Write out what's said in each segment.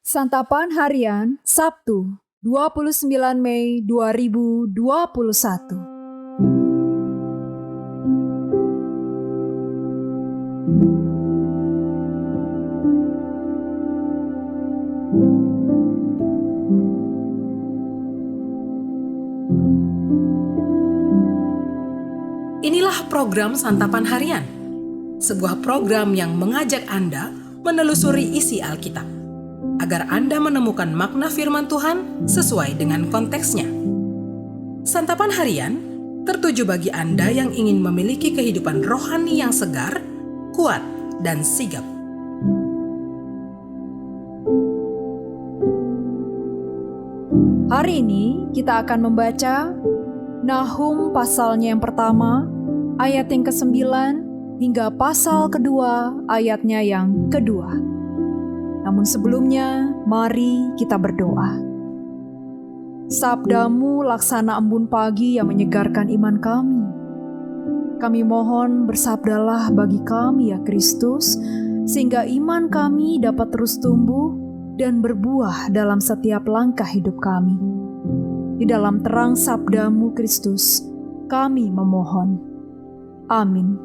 Santapan Harian Sabtu 29 Mei 2021. Inilah program Santapan Harian, sebuah program yang mengajak Anda menelusuri isi Alkitab, agar Anda menemukan makna firman Tuhan sesuai dengan konteksnya. Santapan Harian tertuju bagi Anda yang ingin memiliki kehidupan rohani yang segar, kuat, dan sigap. Hari ini kita akan membaca Nahum pasalnya yang pertama, ayat yang ke-9 hingga pasal kedua, ayatnya yang kedua. Namun sebelumnya, mari kita berdoa. Sabdamu laksana embun pagi yang menyegarkan iman kami. Kami mohon bersabdalah bagi kami ya Kristus, sehingga iman kami dapat terus tumbuh dan berbuah dalam setiap langkah hidup kami. Di dalam terang sabdamu Kristus, kami memohon. Amin.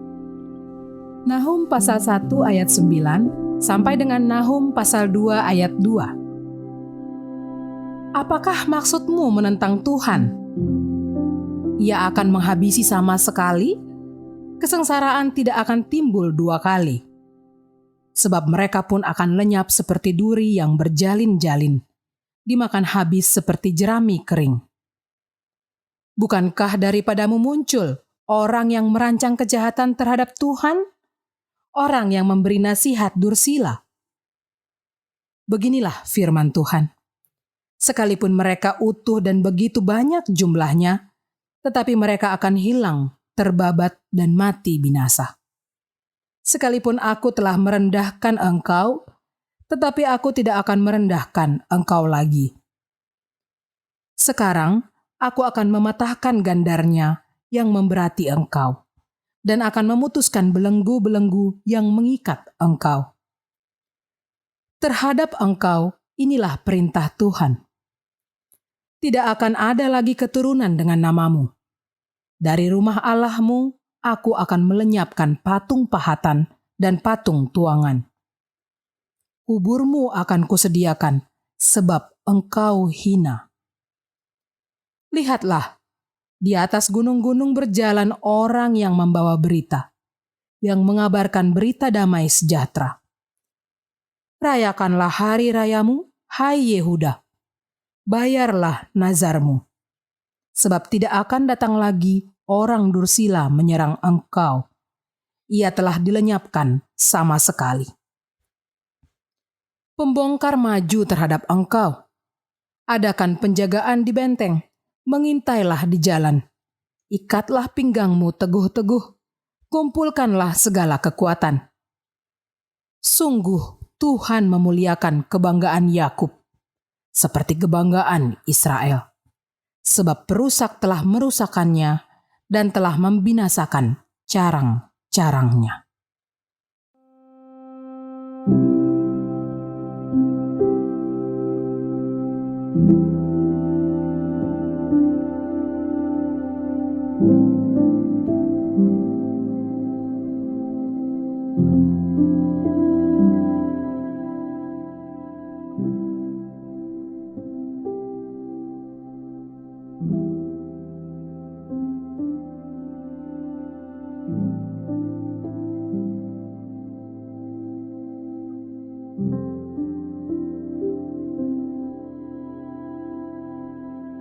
Nahum pasal 1 ayat 9 sampai dengan Nahum pasal 2 ayat 2. Apakah maksudmu menentang Tuhan? Ia akan menghabisi sama sekali? Kesengsaraan tidak akan timbul dua kali. Sebab mereka pun akan lenyap seperti duri yang berjalin-jalin, dimakan habis seperti jerami kering. Bukankah daripadamu muncul orang yang merancang kejahatan terhadap Tuhan? Orang yang memberi nasihat dursila. Beginilah firman Tuhan. Sekalipun mereka utuh dan begitu banyak jumlahnya, tetapi mereka akan hilang, terbabat dan mati binasa. Sekalipun aku telah merendahkan engkau, tetapi aku tidak akan merendahkan engkau lagi. Sekarang aku akan mematahkan gandarnya yang memberati engkau, dan akan memutuskan belenggu-belenggu yang mengikat engkau. Terhadap engkau, inilah perintah Tuhan. Tidak akan ada lagi keturunan dengan namamu. Dari rumah Allahmu, aku akan melenyapkan patung pahatan dan patung tuangan. Kuburmu akan kusediakan, sebab engkau hina. Lihatlah, di atas gunung-gunung berjalan orang yang membawa berita, yang mengabarkan berita damai sejahtera. Rayakanlah hari rayamu, hai Yehuda. Bayarlah nazarmu. Sebab tidak akan datang lagi orang dursila menyerang engkau. Ia telah dilenyapkan sama sekali. Pembongkar maju terhadap engkau. Adakan penjagaan di benteng. Mengintailah di jalan. Ikatlah pinggangmu teguh-teguh. Kumpulkanlah segala kekuatan. Sungguh Tuhan memuliakan kebanggaan Yakub, seperti kebanggaan Israel. Sebab perusak telah merusakannya dan telah membinasakan carang-carangnya.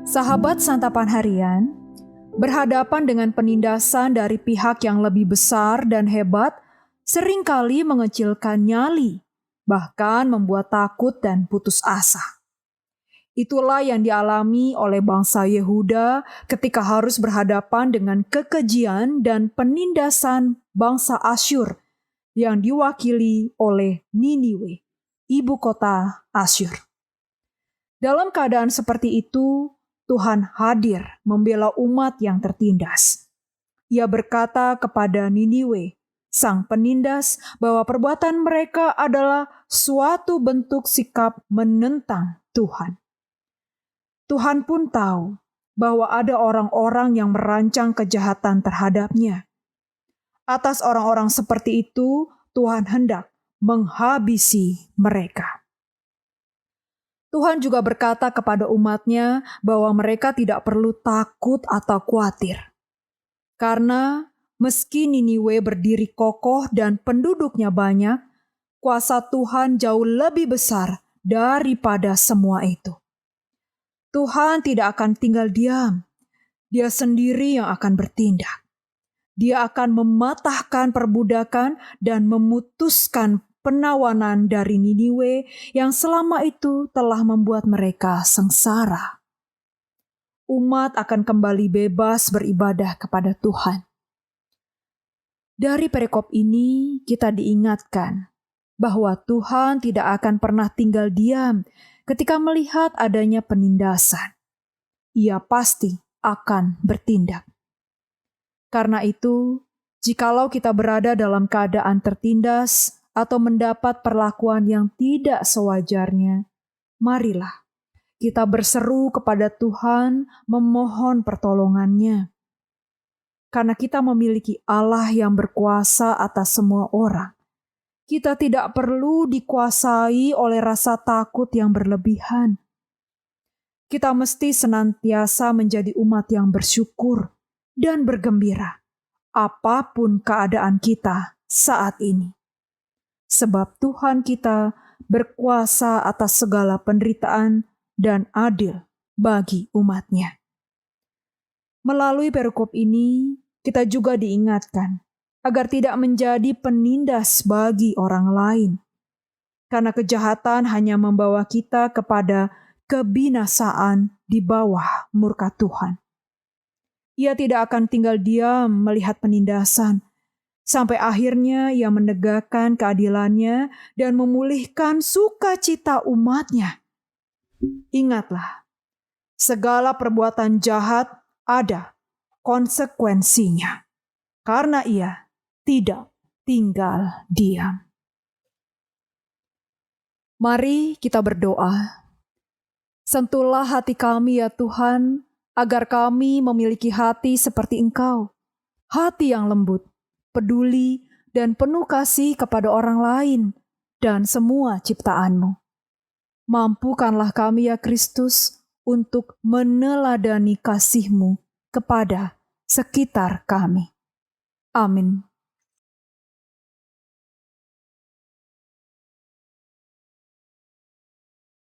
Sahabat Santapan Harian, berhadapan dengan penindasan dari pihak yang lebih besar dan hebat seringkali mengecilkan nyali, bahkan membuat takut dan putus asa. Itulah yang dialami oleh bangsa Yehuda ketika harus berhadapan dengan kekejian dan penindasan bangsa Asyur yang diwakili oleh Niniwe, ibu kota Asyur. Dalam keadaan seperti itu, Tuhan hadir membela umat yang tertindas. Ia berkata kepada Niniwe sang penindas bahwa perbuatan mereka adalah suatu bentuk sikap menentang Tuhan. Tuhan pun tahu bahwa ada orang-orang yang merancang kejahatan terhadapnya. Atas orang-orang seperti itu, Tuhan hendak menghabisi mereka. Tuhan juga berkata kepada umat-Nya bahwa mereka tidak perlu takut atau khawatir. Karena meski Niniwe berdiri kokoh dan penduduknya banyak, kuasa Tuhan jauh lebih besar daripada semua itu. Tuhan tidak akan tinggal diam. Dia sendiri yang akan bertindak. Dia akan mematahkan perbudakan dan memutuskan penawanan dari Niniwe yang selama itu telah membuat mereka sengsara. Umat akan kembali bebas beribadah kepada Tuhan. Dari perikop ini kita diingatkan bahwa Tuhan tidak akan pernah tinggal diam ketika melihat adanya penindasan. Ia pasti akan bertindak. Karena itu, jikalau kita berada dalam keadaan tertindas atau mendapat perlakuan yang tidak sewajarnya, marilah kita berseru kepada Tuhan memohon pertolongan-Nya. Karena kita memiliki Allah yang berkuasa atas semua orang. Kita tidak perlu dikuasai oleh rasa takut yang berlebihan. Kita mesti senantiasa menjadi umat yang bersyukur dan bergembira, apapun keadaan kita saat ini. Sebab Tuhan kita berkuasa atas segala penderitaan dan adil bagi umat-Nya. Melalui perikop ini, kita juga diingatkan agar tidak menjadi penindas bagi orang lain. Karena kejahatan hanya membawa kita kepada kebinasaan di bawah murka Tuhan. Ia tidak akan tinggal diam melihat penindasan, sampai akhirnya ia menegakkan keadilannya dan memulihkan sukacita umat-Nya. Ingatlah, segala perbuatan jahat ada konsekuensinya, karena ia tidak tinggal diam. Mari kita berdoa. Sentuhlah hati kami ya Tuhan, agar kami memiliki hati seperti Engkau. Hati yang lembut, peduli, dan penuh kasih kepada orang lain dan semua ciptaan-Mu. Mampukanlah kami ya Kristus untuk meneladani kasih-Mu kepada sekitar kami. Amin.